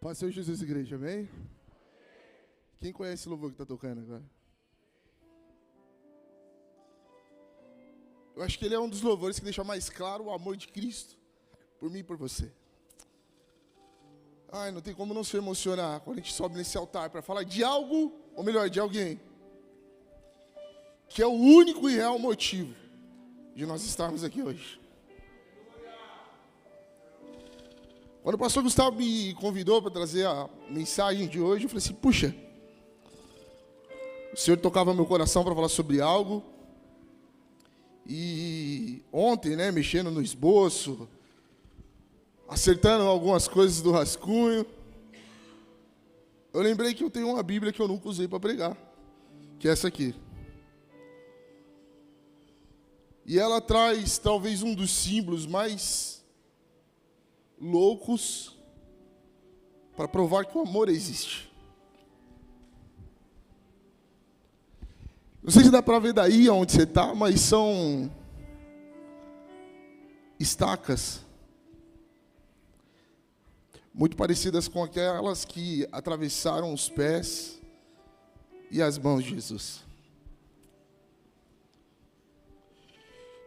Paz Senhor Jesus, igreja, amém? Quem conhece o louvor que está tocando agora? Eu acho que ele é um dos louvores que deixa mais claro o amor de Cristo por mim e por você. Ai, não tem como não se emocionar quando a gente sobe nesse altar para falar de algo, ou melhor, de alguém, que é o único e real motivo de nós estarmos aqui hoje. Quando o pastor Gustavo me convidou para trazer a mensagem de hoje, eu falei assim, puxa, o Senhor tocava meu coração para falar sobre algo. E ontem, mexendo no esboço, acertando algumas coisas do rascunho, eu lembrei que eu tenho uma Bíblia que eu nunca usei para pregar, que é essa aqui. E ela traz talvez um dos símbolos mais loucos para provar que o amor existe. Não sei se dá para ver daí onde você está, mas são estacas muito parecidas com aquelas que atravessaram os pés e as mãos de Jesus.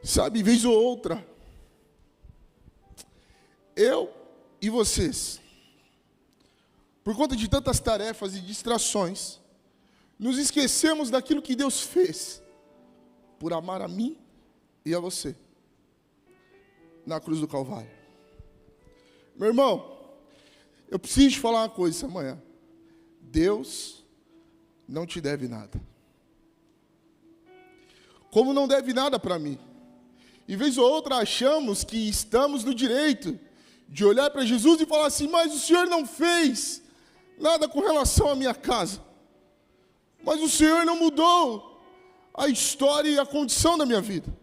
Sabe, vez ou outra, eu e vocês, por conta de tantas tarefas e distrações, nos esquecemos daquilo que Deus fez por amar a mim e a você na cruz do Calvário. Meu irmão, eu preciso te falar uma coisa essa manhã. Deus não te deve nada. Como não deve nada para mim. E vez ou outra achamos que estamos no direito de olhar para Jesus e falar assim, mas o Senhor não fez nada com relação à minha casa. Mas o Senhor não mudou a história e a condição da minha vida.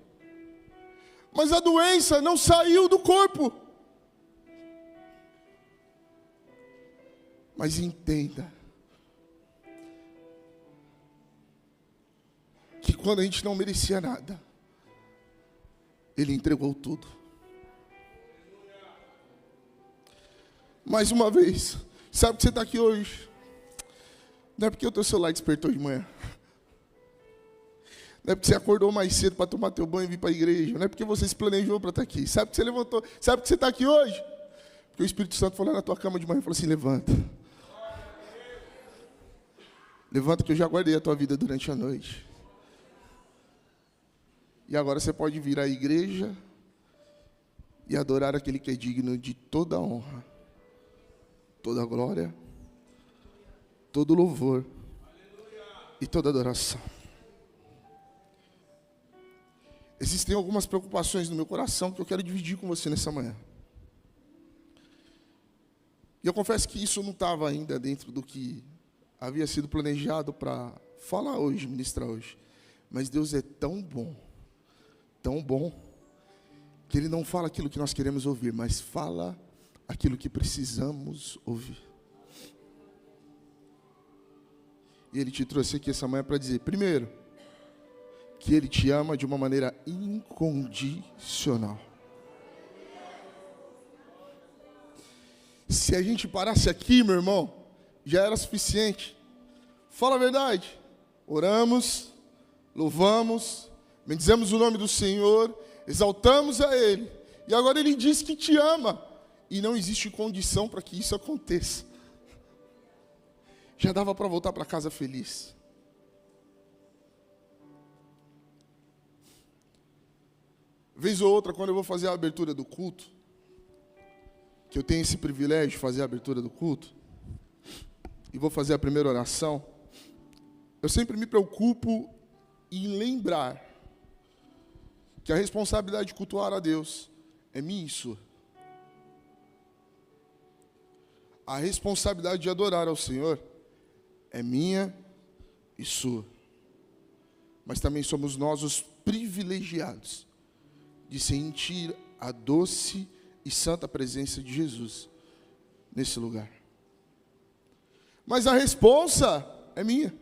Mas a doença não saiu do corpo. Mas entenda que quando a gente não merecia nada, Ele entregou tudo. Mais uma vez, sabe que você está aqui hoje? Não é porque o teu celular despertou de manhã. Não é porque você acordou mais cedo para tomar teu banho e vir para a igreja. Não é porque você se planejou para estar aqui. Sabe que você levantou? Sabe que você está aqui hoje? Porque o Espírito Santo falou na tua cama de manhã e falou assim, levanta. Levanta que eu já guardei a tua vida durante a noite. E agora você pode vir à igreja e adorar aquele que é digno de toda honra, toda glória, todo louvor e toda adoração. Existem algumas preocupações no meu coração que eu quero dividir com você nessa manhã. E eu confesso que isso não estava ainda dentro do que havia sido planejado para falar hoje, ministrar hoje. Mas Deus é tão bom, que Ele não fala aquilo que nós queremos ouvir, mas fala aquilo que precisamos ouvir. E Ele te trouxe aqui essa manhã para dizer, primeiro, que Ele te ama de uma maneira incondicional. Se a gente parasse aqui, meu irmão, já era suficiente. Fala a verdade. Oramos, louvamos, bendizemos o nome do Senhor, exaltamos a Ele. E agora Ele diz que te ama. E não existe condição para que isso aconteça. Já dava para voltar para casa feliz. Vez ou outra, quando eu vou fazer a abertura do culto, que eu tenho esse privilégio de fazer a abertura do culto, e vou fazer a primeira oração, eu sempre me preocupo em lembrar que a responsabilidade de cultuar a Deus é minha e sua. A responsabilidade de adorar ao Senhor é minha e sua. Mas também somos nós os privilegiados de sentir a doce e santa presença de Jesus nesse lugar. Mas a responsa é minha.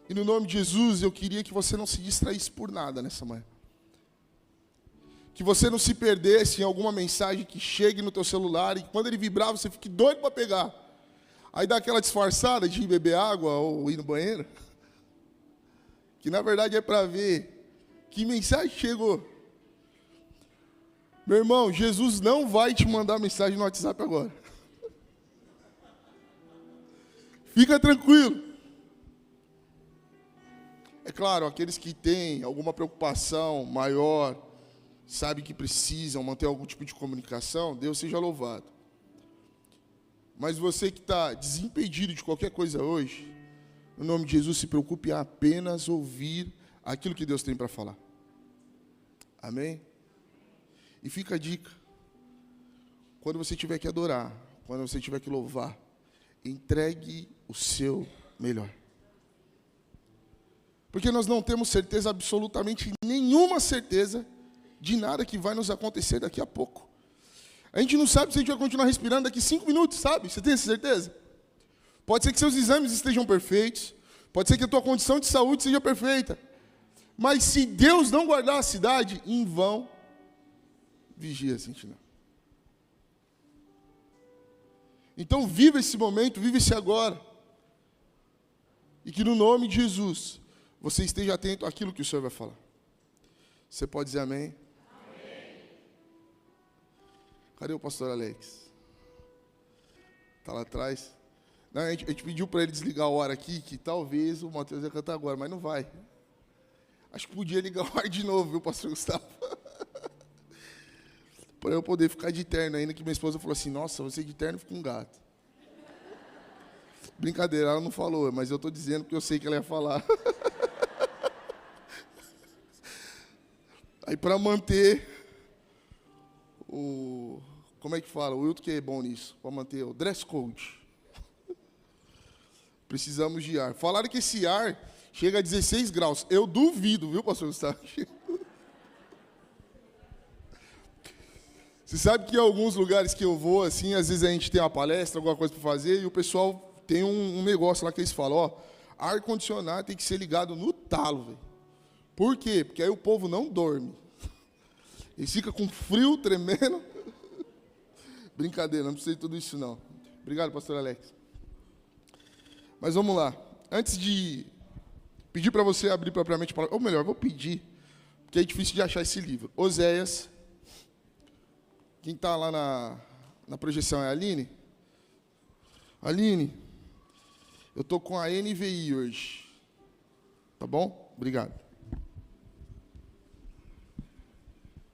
E no nome de Jesus, eu queria que você não se distraísse por nada nessa manhã. que você não se perdesse em alguma mensagem que chegue no teu celular e quando ele vibrar você fique doido para pegar. Aí dá aquela disfarçada de ir beber água ou ir no banheiro, que na verdade é para ver que mensagem chegou. Meu irmão, Jesus não vai te mandar mensagem no WhatsApp agora. Fica tranquilo. É claro, aqueles que têm alguma preocupação maior, sabem que precisam manter algum tipo de comunicação, Deus seja louvado. Mas você que está desimpedido de qualquer coisa hoje, no nome de Jesus, se preocupe em apenas ouvir aquilo que Deus tem para falar. Amém? E fica a dica. Quando você tiver que adorar, quando você tiver que louvar, entregue o seu melhor. Porque nós não temos certeza, absolutamente nenhuma certeza, de nada que vai nos acontecer daqui a pouco. A gente não sabe se a gente vai continuar respirando daqui 5 minutos, sabe? Você tem essa certeza? Pode ser que seus exames estejam perfeitos, pode ser que a tua condição de saúde seja perfeita. Mas se Deus não guardar a cidade, em vão, vigia a sentinela. Então viva esse momento, viva esse agora. E que no nome de Jesus, você esteja atento àquilo que o Senhor vai falar. Você pode dizer amém? Amém. Cadê o pastor Alex? Está lá atrás? Não, a gente pediu para ele desligar o ar aqui, que talvez o Mateus ia cantar agora, mas não vai. Acho que podia ligar o ar de novo, viu, pastor Gustavo? Para eu poder ficar de terno ainda, que minha esposa falou assim, nossa, você de terno fica um gato. Brincadeira, ela não falou, mas eu estou dizendo porque eu sei que ela ia falar. Aí para manter o... Como é que fala? O Wilton que é bom nisso. Para manter o dress code. Precisamos de ar. Falaram que esse ar chega a 16 graus. Eu duvido, viu, pastor Gustavo? Você sabe que em alguns lugares que eu vou, assim, às vezes a gente tem uma palestra, alguma coisa para fazer, e o pessoal tem um negócio lá que eles falam, ó, ar-condicionado tem que ser ligado no talo, velho. Por quê? Porque aí o povo não dorme. Eles ficam com frio, tremendo. Brincadeira, não precisa de tudo isso, não. Obrigado, pastor Alex. Mas vamos lá. Antes de pedir para você abrir propriamente a palavra, ou melhor, vou pedir, porque é difícil de achar esse livro. Oséias. Quem está lá na projeção é a Aline? Aline, eu estou com a NVI hoje. Tá bom? Obrigado.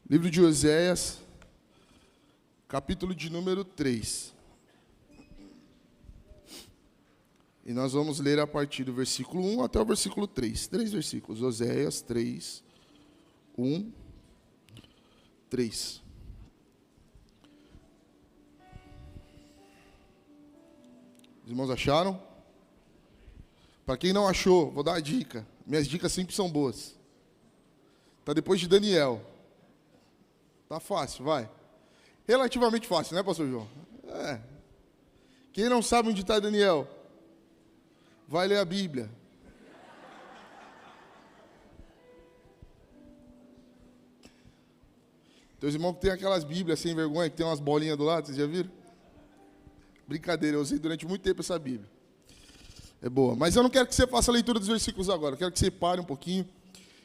Livro de Oséias, capítulo de número 3. E nós vamos ler a partir do versículo 1 até o versículo 3. 3 versículos. Oséias 3, 1, 3. Os irmãos acharam? Para quem não achou, vou dar a dica. Minhas dicas sempre são boas. Está depois de Daniel. Tá fácil, vai. Relativamente fácil, né, pastor João? É. Quem não sabe onde está Daniel, vai ler a Bíblia. Teus irmãos que tem aquelas Bíblias sem vergonha, que tem umas bolinhas do lado, vocês já viram? Brincadeira, eu usei durante muito tempo essa Bíblia. É boa. Mas eu não quero que você faça a leitura dos versículos agora. Eu quero que você pare um pouquinho,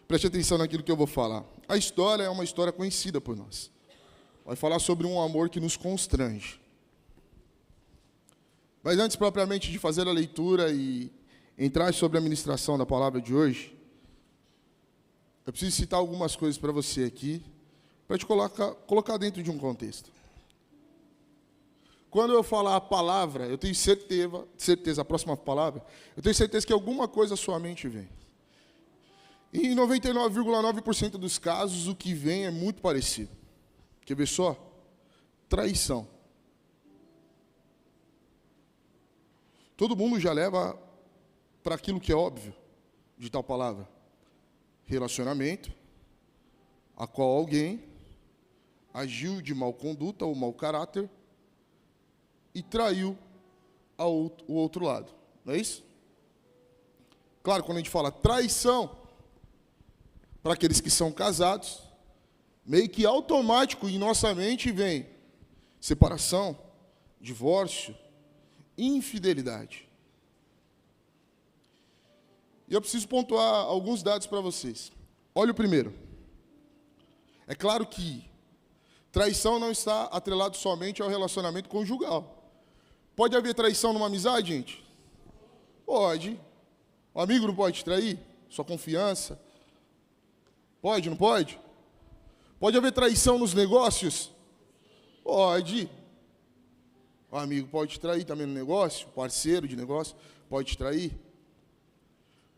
preste atenção naquilo que eu vou falar. A história é uma história conhecida por nós. Vai falar sobre um amor que nos constrange. Mas antes, propriamente, de fazer a leitura e entrar sobre a ministração da palavra de hoje, eu preciso citar algumas coisas para você aqui, para te colocar dentro de um contexto. Quando eu falar a palavra, eu tenho certeza, a próxima palavra, eu tenho certeza que alguma coisa à sua mente vem. E em 99,9% dos casos, o que vem é muito parecido. Quer ver só? Traição. Todo mundo já leva para aquilo que é óbvio de tal palavra. Relacionamento, a qual alguém agiu de mau conduta ou mau caráter e traiu o outro lado. Não é isso? Claro, quando a gente fala traição, para aqueles que são casados, meio que automático em nossa mente vem separação, divórcio, infidelidade. E eu preciso pontuar alguns dados para vocês. Olha o primeiro. É claro que traição não está atrelado somente ao relacionamento conjugal. Pode haver traição numa amizade, gente? Pode. O amigo não pode te trair? Sua confiança? Pode, não pode? Pode haver traição nos negócios? Pode. O amigo pode te trair também no negócio, o parceiro de negócio pode te trair.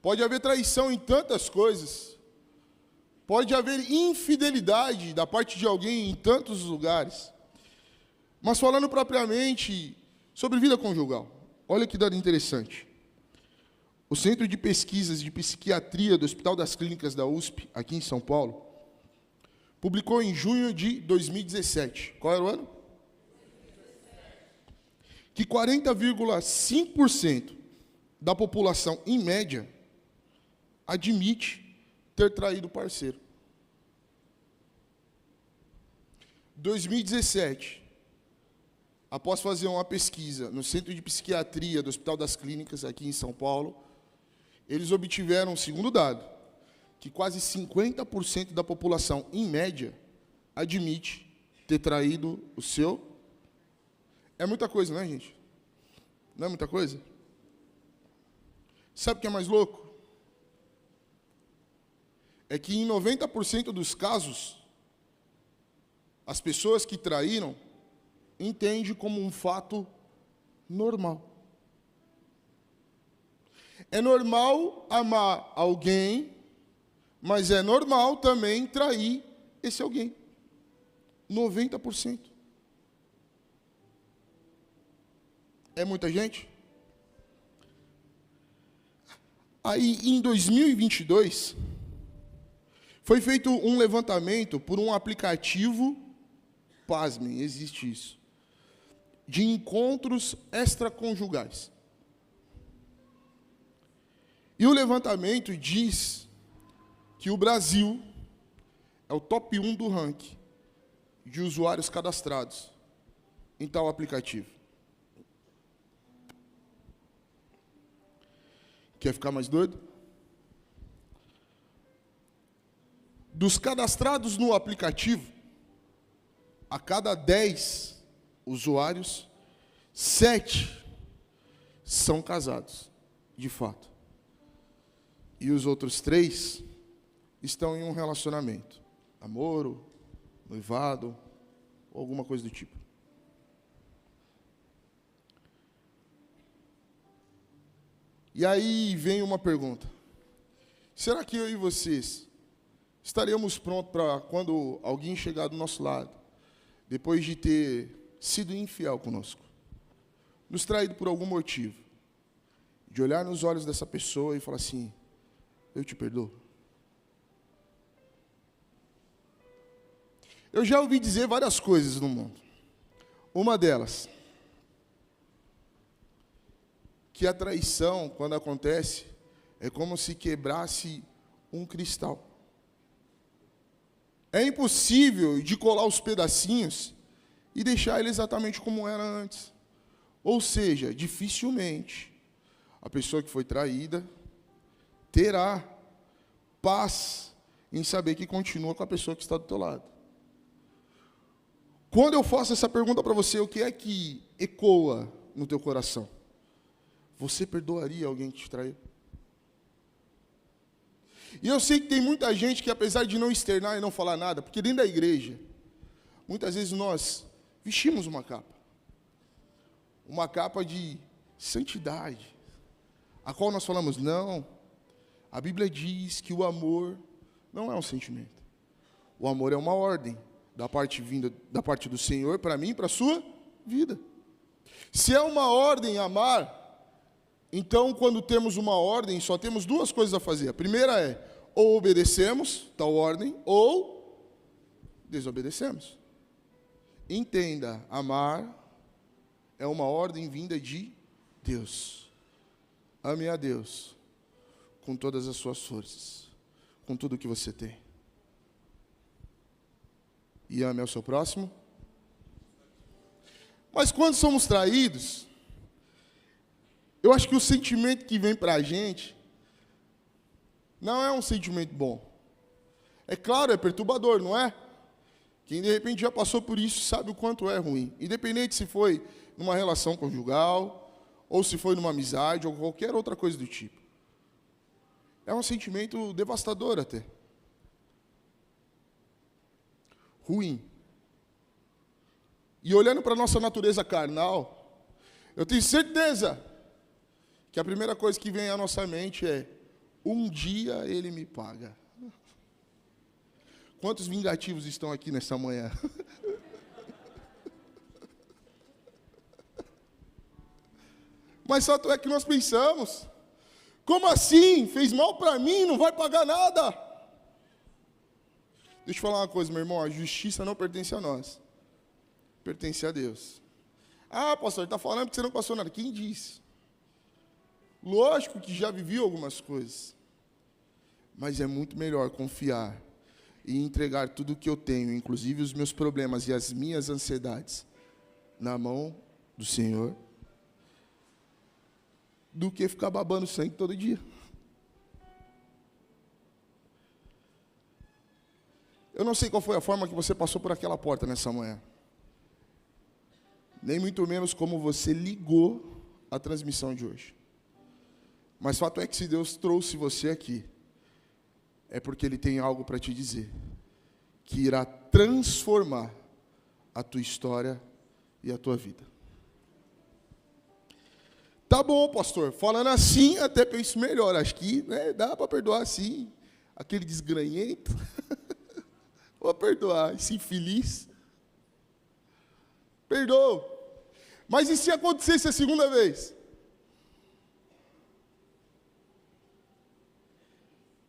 Pode haver traição em tantas coisas. Pode haver infidelidade da parte de alguém em tantos lugares. Mas falando propriamente sobre vida conjugal, olha que dado interessante. O Centro de Pesquisas de Psiquiatria do Hospital das Clínicas da USP, aqui em São Paulo, publicou em junho de 2017. Qual era o ano? Que 40,5% da população, em média, admite ter traído o parceiro. 2017, após fazer uma pesquisa no Centro de Psiquiatria do Hospital das Clínicas, aqui em São Paulo, eles obtiveram um segundo dado, que quase 50% da população, em média, admite ter traído o seu. É muita coisa, não é, gente? Não é muita coisa? Sabe o que é mais louco? É que em 90% dos casos, as pessoas que traíram entendem como um fato normal. É normal amar alguém, mas é normal também trair esse alguém. 90%. É muita gente? Aí, em 2022, foi feito um levantamento por um aplicativo, pasmem, existe isso, de encontros extraconjugais. E o levantamento diz que o Brasil é o top 1 do ranking de usuários cadastrados em tal aplicativo. Quer ficar mais doido? Dos cadastrados no aplicativo, a cada 10 usuários, 7 são casados, de fato. E os outros 3 estão em um relacionamento, namoro, noivado, ou alguma coisa do tipo. E aí vem uma pergunta. Será que eu e vocês estaremos prontos para quando alguém chegar do nosso lado, depois de ter sido infiel conosco, nos traído por algum motivo, de olhar nos olhos dessa pessoa e falar assim, eu te perdoo? Eu já ouvi dizer várias coisas no mundo. Uma delas, que a traição, quando acontece, é como se quebrasse um cristal. É impossível de colar os pedacinhos e deixar ele exatamente como era antes. Ou seja, dificilmente a pessoa que foi traída terá paz em saber que continua com a pessoa que está do teu lado. Quando eu faço essa pergunta para você, o que é que ecoa no teu coração? Você perdoaria alguém que te traiu? E eu sei que tem muita gente que, apesar de não externar e não falar nada, porque dentro da igreja, muitas vezes nós vestimos uma capa de santidade, a qual nós falamos, não, a Bíblia diz que o amor não é um sentimento. O amor é uma ordem da parte vinda da parte do Senhor para mim e para a sua vida. Se é uma ordem amar, então, quando temos uma ordem, só temos duas coisas a fazer. A primeira é, ou obedecemos tal ordem, ou desobedecemos. Entenda, amar é uma ordem vinda de Deus. Ame a Deus com todas as suas forças, com tudo que você tem. e ame ao seu próximo. Mas quando somos traídos, eu acho que o sentimento que vem para a gente não é um sentimento bom. É claro, é perturbador, não é? Quem de repente já passou por isso sabe o quanto é ruim. Independente se foi numa relação conjugal, ou se foi numa amizade, ou qualquer outra coisa do tipo. É um sentimento devastador até. Ruim. E olhando para a nossa natureza carnal, eu tenho certeza que a primeira coisa que vem à nossa mente é: um dia ele me paga. Quantos vingativos estão aqui nessa manhã? Mas só é que nós pensamos: como assim? Fez mal para mim, não vai pagar nada? Deixa eu falar uma coisa, meu irmão: a justiça não pertence a nós, pertence a Deus. Ah, pastor, está falando que você não passou nada. Quem disse? Lógico que já vivi algumas coisas, mas é muito melhor confiar e entregar tudo o que eu tenho, inclusive os meus problemas e as minhas ansiedades, na mão do Senhor, do que ficar babando sangue todo dia. Eu não sei qual foi a forma que você passou por aquela porta nessa manhã, nem muito menos como você ligou a transmissão de hoje. Mas fato é que se Deus trouxe você aqui, é porque Ele tem algo para te dizer, que irá transformar a tua história e a tua vida. Tá bom, pastor, falando assim até penso melhor, acho que dá para perdoar assim, aquele desgranhento, vou perdoar esse infeliz, perdoo. Mas e se acontecesse a segunda vez?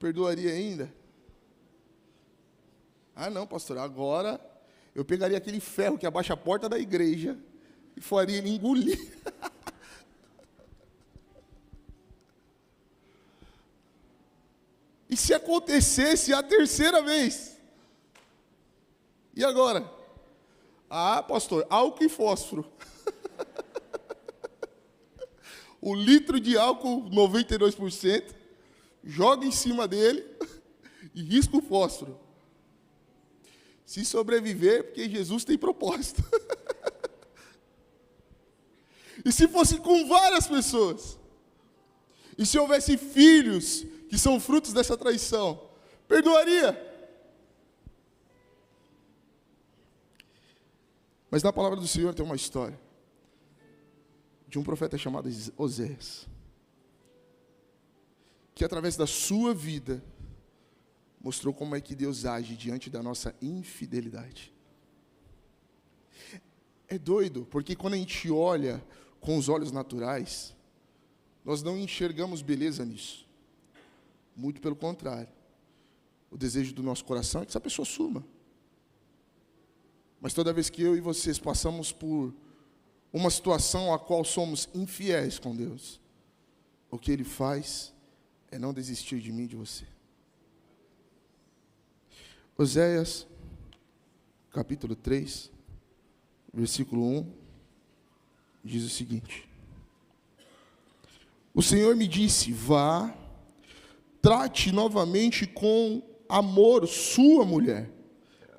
Perdoaria ainda? Ah, não, pastor, agora eu pegaria aquele ferro que abaixa a porta da igreja e faria ele engolir. E se acontecesse a terceira vez? E agora? Ah, pastor, álcool e fósforo. O litro de álcool, 92%, joga em cima dele e risca o fósforo. Se sobreviver, porque Jesus tem propósito. E se fosse com várias pessoas? E se houvesse filhos que são frutos dessa traição? Perdoaria? Mas na palavra do Senhor tem uma história de um profeta chamado Oséias, que através da sua vida mostrou como é que Deus age diante da nossa infidelidade. É doido, porque quando a gente olha com os olhos naturais, nós não enxergamos beleza nisso. Muito pelo contrário. O desejo do nosso coração é que essa pessoa suma. Mas toda vez que eu e vocês passamos por uma situação a qual somos infiéis com Deus, o que Ele faz é não desistir de mim e de você. Oséias, capítulo 3, versículo 1, diz o seguinte: o Senhor me disse: vá, trate novamente com amor sua mulher,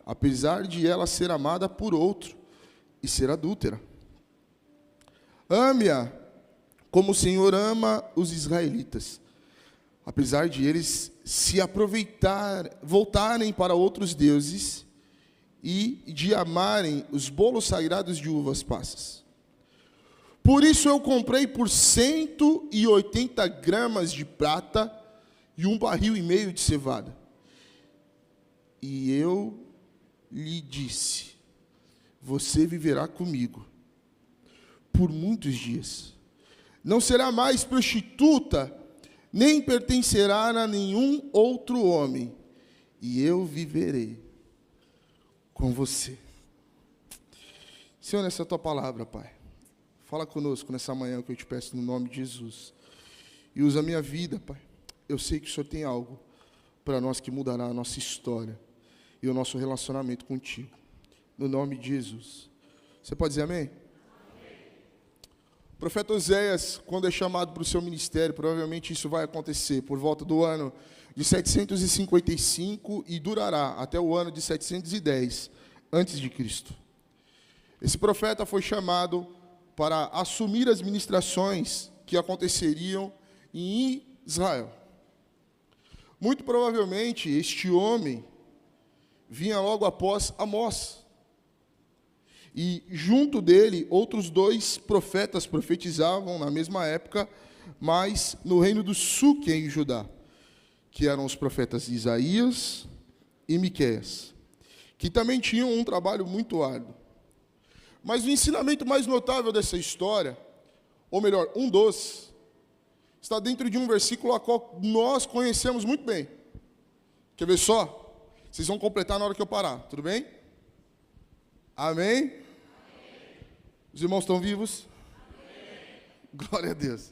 apesar de ela ser amada por outro e ser adúltera. Ame-a como o Senhor ama os israelitas, apesar de eles voltarem para outros deuses e de amarem os bolos sagrados de uvas passas. Por isso eu comprei por 180 gramas de prata e 1,5 barril de cevada. E eu lhe disse: você viverá comigo por muitos dias. Não será mais prostituta, nem pertencerá a nenhum outro homem, e eu viverei com você. Senhor, essa é a tua palavra, Pai. Fala conosco nessa manhã que eu te peço no nome de Jesus. E usa a minha vida, Pai. Eu sei que o Senhor tem algo para nós que mudará a nossa história e o nosso relacionamento contigo. no nome de Jesus. Você pode dizer amém? O profeta Oséias, quando é chamado para o seu ministério, provavelmente isso vai acontecer por volta do ano de 755 e durará até o ano de 710 antes de Cristo. Esse profeta foi chamado para assumir as ministrações que aconteceriam em Israel. Muito provavelmente este homem vinha logo após Amós. E junto dele, outros 2 profetas profetizavam na mesma época, mas no reino do sul, que é em Judá, que eram os profetas Isaías e Miqueias, que também tinham um trabalho muito árduo. Mas o ensinamento mais notável dessa história, ou melhor, um dos, está dentro de um versículo a qual nós conhecemos muito bem. Quer ver só? Vocês vão completar na hora que eu parar, tudo bem? Amém? Amém. Os irmãos estão vivos? Amém. Glória a Deus.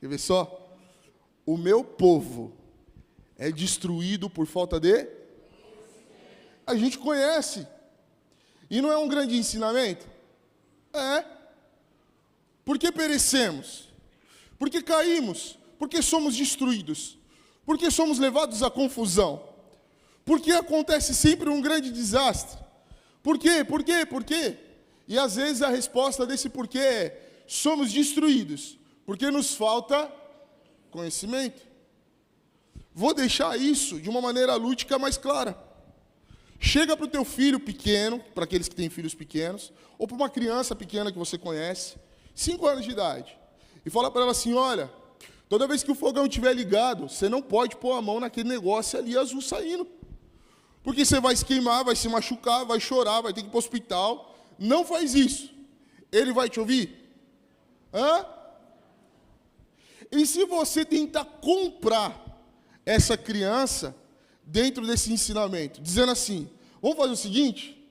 Quer ver só? O meu povo é destruído por falta de... A gente conhece. E não é um grande ensinamento? É. Por que perecemos? Por que caímos? Por que somos destruídos? Por que somos levados à confusão? Por que acontece sempre um grande desastre? Por quê? Por quê? Por quê? E às vezes a resposta desse porquê é: somos destruídos, porque nos falta conhecimento. Vou deixar isso de uma maneira lúdica mais clara. Chega para o teu filho pequeno, para aqueles que têm filhos pequenos, ou para uma criança pequena que você conhece, 5 anos de idade, e fala para ela assim: olha, toda vez que o fogão estiver ligado, você não pode pôr a mão naquele negócio ali azul saindo. Porque você vai se queimar, vai se machucar, vai chorar, vai ter que ir para o hospital. Não faz isso. Ele vai te ouvir? Hã? E se você tentar comprar essa criança dentro desse ensinamento, dizendo assim: vamos fazer o seguinte,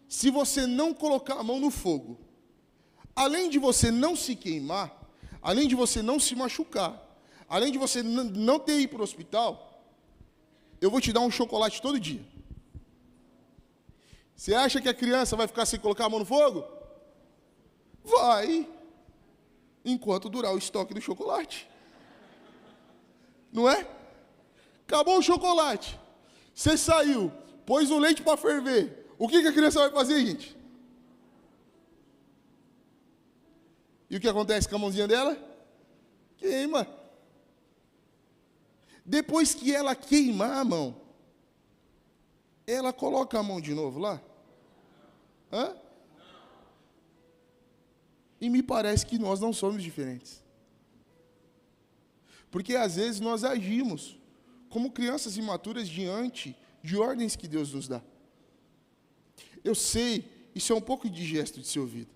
se você não colocar a mão no fogo, além de você não se queimar, além de você não se machucar, além de você não ter ido para o hospital, eu vou te dar um chocolate todo dia. Você acha que a criança vai ficar sem colocar a mão no fogo? Vai, enquanto durar o estoque do chocolate. Não é? Acabou o chocolate. Você saiu, pôs o leite para ferver. O que a criança vai fazer, gente? E o que acontece com a mãozinha dela? Queima. Depois que ela queimar a mão, ela coloca a mão de novo lá? Hã? E me parece que nós não somos diferentes. Porque às vezes nós agimos como crianças imaturas diante de ordens que Deus nos dá. Eu sei, isso é um pouco de gesto de ser ouvido,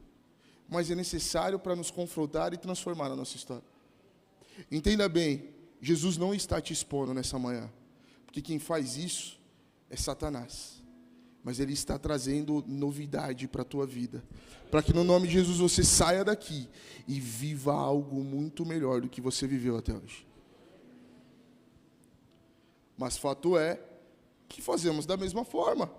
mas é necessário para nos confrontar e transformar a nossa história. Entenda bem, Jesus não está te expondo nessa manhã, porque quem faz isso é Satanás. Mas ele está trazendo novidade para a tua vida, para que no nome de Jesus você saia daqui e viva algo muito melhor do que você viveu até hoje. Mas fato é que fazemos da mesma forma.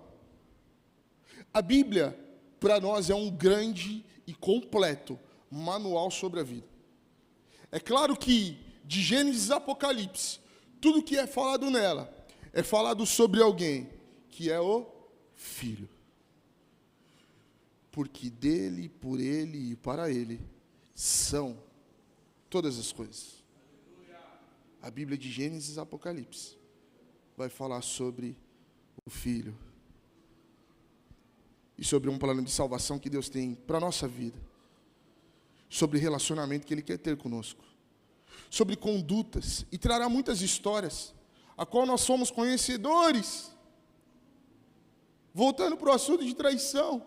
A Bíblia, para nós, é um grande e completo manual sobre a vida. É claro que, de Gênesis a Apocalipse, tudo que é falado nela é falado sobre alguém, que é o Filho. Porque dele, por ele e para ele são todas as coisas. A Bíblia de Gênesis a Apocalipse vai falar sobre o Filho. E sobre um plano de salvação que Deus tem para a nossa vida. Sobre relacionamento que Ele quer ter conosco. Sobre condutas. E trará muitas histórias, a qual nós somos conhecedores. Voltando para o assunto de traição.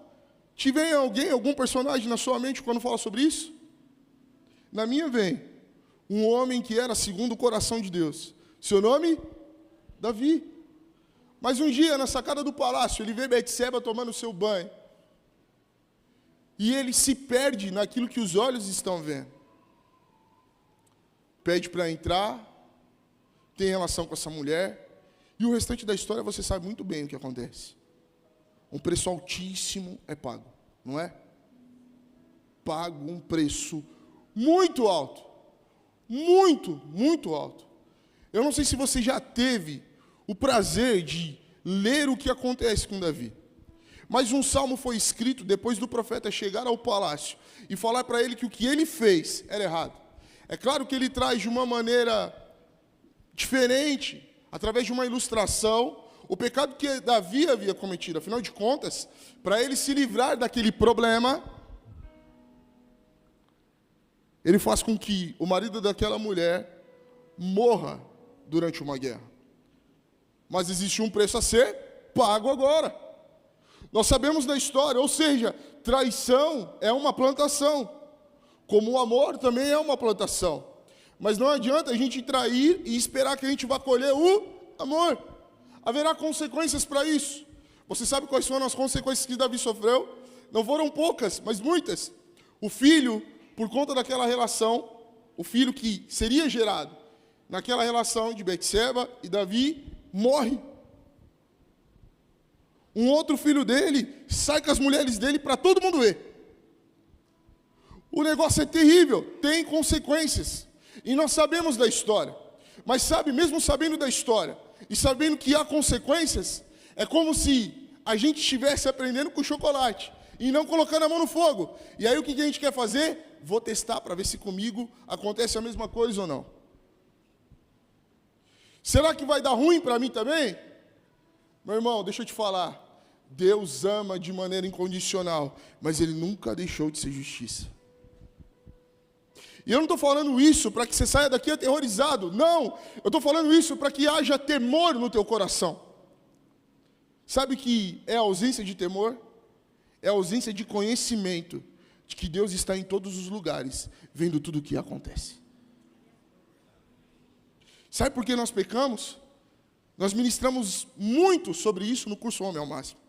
Te vem alguém, algum personagem na sua mente quando fala sobre isso? Na minha vem um homem que era segundo o coração de Deus. Seu nome? Davi. Mas um dia, na sacada do palácio, ele vê Betseba tomando seu banho. E ele se perde naquilo que os olhos estão vendo. Pede para entrar, tem relação com essa mulher, e o restante da história você sabe muito bem o que acontece. um preço altíssimo é pago, não é? Pago um preço muito alto. Muito, muito alto. Eu não sei se você já teve o prazer de ler o que acontece com Davi. Mas um salmo foi escrito depois do profeta chegar ao palácio e falar para ele que o que ele fez era errado. É claro que ele traz de uma maneira diferente, através de uma ilustração, o pecado que Davi havia cometido. Afinal de contas, para ele se livrar daquele problema, ele faz com que o marido daquela mulher morra durante uma guerra. Mas existe um preço a ser pago agora. Nós sabemos da história, ou seja, traição é uma plantação, como o amor também é uma plantação. Mas não adianta a gente trair e esperar que a gente vá colher o amor. Haverá consequências para isso. Você sabe quais foram as consequências que Davi sofreu? Não foram poucas, mas muitas. O filho, por conta daquela relação, o filho que seria gerado naquela relação de Betseba e Davi, morre. Um outro filho dele sai com as mulheres dele para todo mundo ver. O negócio é terrível, tem consequências. E nós sabemos da história. Mas sabe, mesmo sabendo da história e sabendo que há consequências, é como se a gente estivesse aprendendo com chocolate e não colocando a mão no fogo. E aí o que a gente quer fazer? Vou testar para ver se comigo acontece a mesma coisa ou não. Será que vai dar ruim para mim também? Meu irmão, deixa eu te falar. Deus ama de maneira incondicional, mas Ele nunca deixou de ser justiça. E eu não estou falando isso para que você saia daqui aterrorizado. Não, eu estou falando isso para que haja temor no teu coração. Sabe o que é a ausência de temor? É a ausência de conhecimento de que Deus está em todos os lugares, vendo tudo o que acontece. Sabe por que nós pecamos? Nós ministramos muito sobre isso no curso Homem ao Máximo.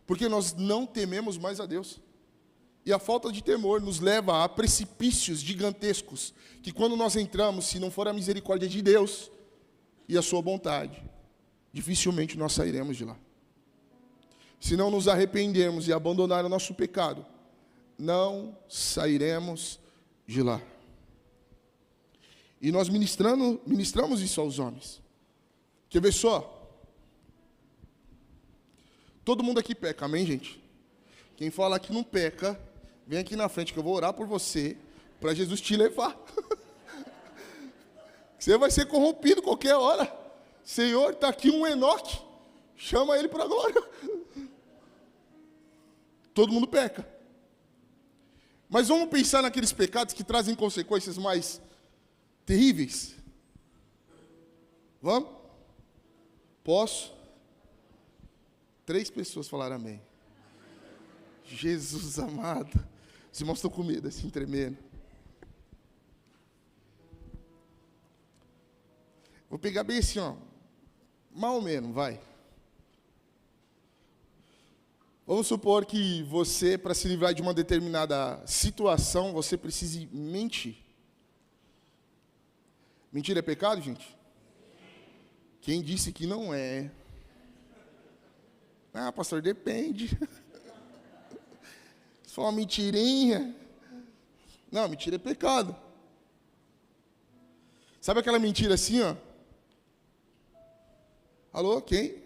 Porque nós não tememos mais a Deus. E a falta de temor nos leva a precipícios gigantescos, que quando nós entramos, se não for a misericórdia de Deus e a sua vontade, dificilmente nós sairemos de lá. Se não nos arrependermos e abandonar o nosso pecado, não sairemos de lá. E nós ministramos isso aos homens. Quer ver só? Todo mundo aqui peca, amém, gente? Quem fala que não peca, vem aqui na frente que eu vou orar por você, para Jesus te levar. Você vai ser corrompido qualquer hora. Senhor, está aqui um Enoque, chama ele para a glória. Todo mundo peca. Mas vamos pensar naqueles pecados que trazem consequências mais terríveis. Vamos? Posso? 3 pessoas falaram amém. Jesus amado. Os irmãos estão com medo, assim, tremendo. Vou pegar bem assim, ó. Mais ou menos, vai. Vamos supor que você, para se livrar de uma determinada situação, você precise mentir. Mentira é pecado, gente? Quem disse que não é? Ah, pastor, depende. Se for uma mentirinha. Não, mentira é pecado. Sabe aquela mentira assim, ó? Alô, quem?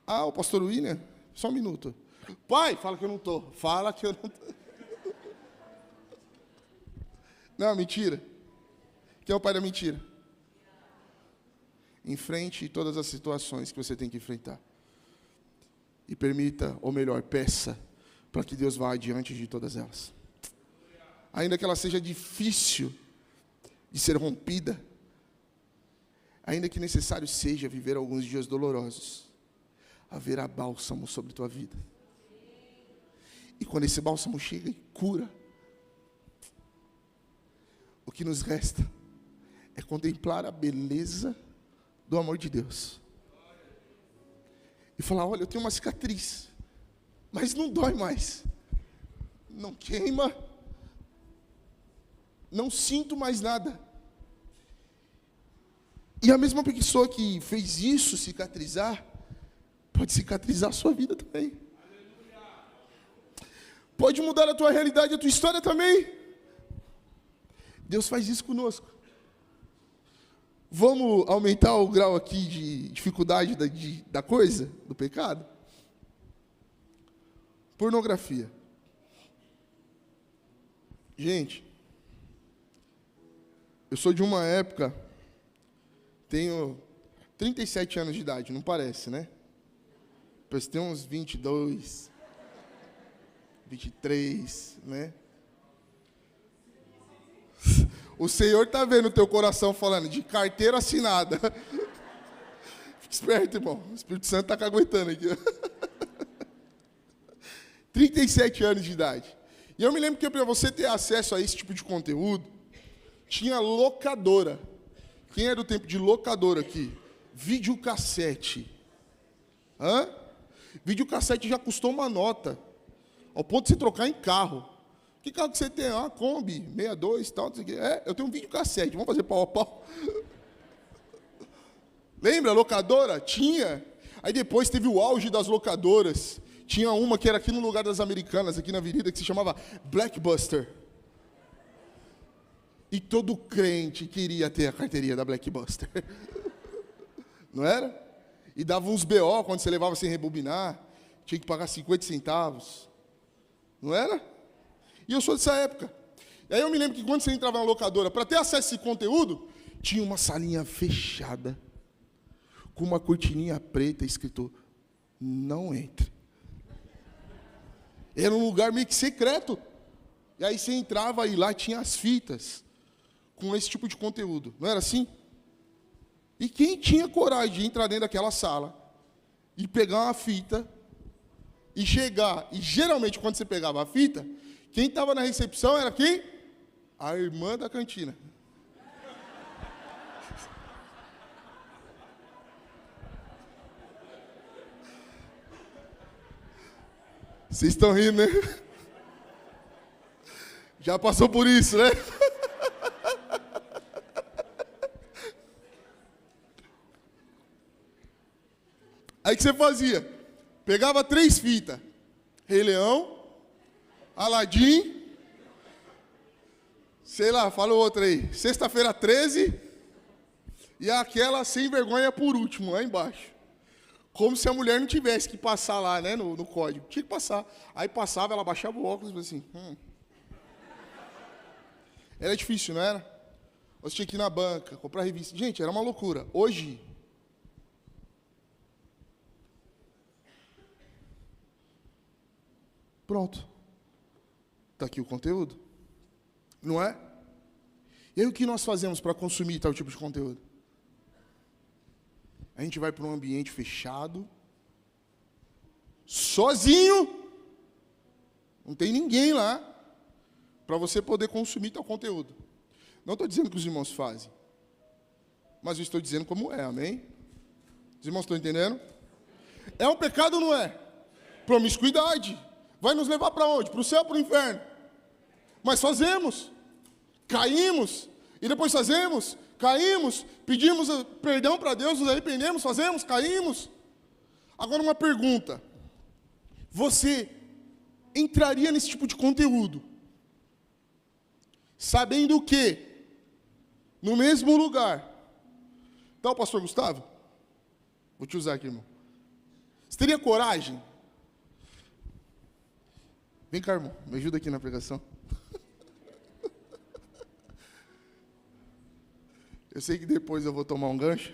Ah, o pastor William? Só um minuto. Pai, fala que eu não estou. Fala que eu não estou. Não, mentira. Quem é o pai da mentira? Enfrente todas as situações que você tem que enfrentar. E permita, ou melhor, peça, para que Deus vá adiante de todas elas. Ainda que ela seja difícil de ser rompida, ainda que necessário seja viver alguns dias dolorosos, haverá bálsamo sobre tua vida. E quando esse bálsamo chega e cura, o que nos resta é contemplar a beleza do amor de Deus. E falar, olha, eu tenho uma cicatriz, mas não dói mais. Não queima. Não sinto mais nada. E a mesma pessoa que fez isso cicatrizar, pode cicatrizar a sua vida também. Pode mudar a tua realidade, a tua história também. Deus faz isso conosco. Vamos aumentar o grau aqui de dificuldade da coisa, do pecado? Pornografia. Gente, eu sou de uma época, tenho 37 anos de idade, não parece, né? Parece ter uns 22, 23, né? O Senhor está vendo o teu coração falando de carteira assinada. Fique esperto, irmão. O Espírito Santo está aguentando aqui. 37 anos de idade. E eu me lembro que para você ter acesso a esse tipo de conteúdo, tinha locadora. Quem é do tempo de locadora aqui? Videocassete. Hã? Videocassete já custou uma nota. Ao ponto de você trocar em carro. Que carro que você tem? Ah, Kombi, 62 e tal. Eu tenho um videocassete. Vamos fazer pau a pau. Lembra? Locadora? Tinha. Aí depois teve o auge das locadoras. Tinha uma que era aqui no lugar das Americanas, aqui na avenida, que se chamava Blackbuster. E todo crente queria ter a carteirinha da Blackbuster. Não era? E dava uns BO quando você levava sem rebobinar. Tinha que pagar 50 centavos. Não era? E eu sou dessa época. E aí eu me lembro que quando você entrava na locadora, para ter acesso a esse conteúdo, tinha uma salinha fechada, com uma cortininha preta escrito, não entre. Era um lugar meio que secreto. E aí você entrava e lá tinha as fitas com esse tipo de conteúdo. Não era assim? E quem tinha coragem de entrar dentro daquela sala e pegar uma fita e chegar, e geralmente quando você pegava a fita, quem estava na recepção era quem? A irmã da cantina. Vocês estão rindo, né? Já passou por isso, né? Aí o que você fazia? Pegava 3 fitas. Rei Leão, Aladim, sei lá, fala outra aí. Sexta-feira 13 e aquela sem vergonha por último, lá embaixo. Como se a mulher não tivesse que passar lá, né, no código. Tinha que passar. Aí passava, ela baixava o óculos e assim, Era difícil, não era? Você tinha que ir na banca, comprar revista. Gente, era uma loucura. Hoje, pronto. Está aqui o conteúdo. Não é? E aí o que nós fazemos para consumir tal tipo de conteúdo? A gente vai para um ambiente fechado, sozinho, não tem ninguém lá, para você poder consumir tal conteúdo. Não estou dizendo que os irmãos fazem, mas eu estou dizendo como é, amém? Os irmãos estão entendendo? É um pecado ou não é? Promiscuidade. Vai nos levar para onde? Para o céu ou para o inferno? Mas fazemos, caímos, e depois fazemos, caímos, pedimos perdão para Deus, nos arrependemos, fazemos, caímos. Agora uma pergunta. Você entraria nesse tipo de conteúdo, sabendo que, no mesmo lugar, tá o pastor Gustavo? Vou te usar aqui, irmão. Você teria coragem? Vem cá, irmão, me ajuda aqui na pregação. Eu sei que depois eu vou tomar um gancho.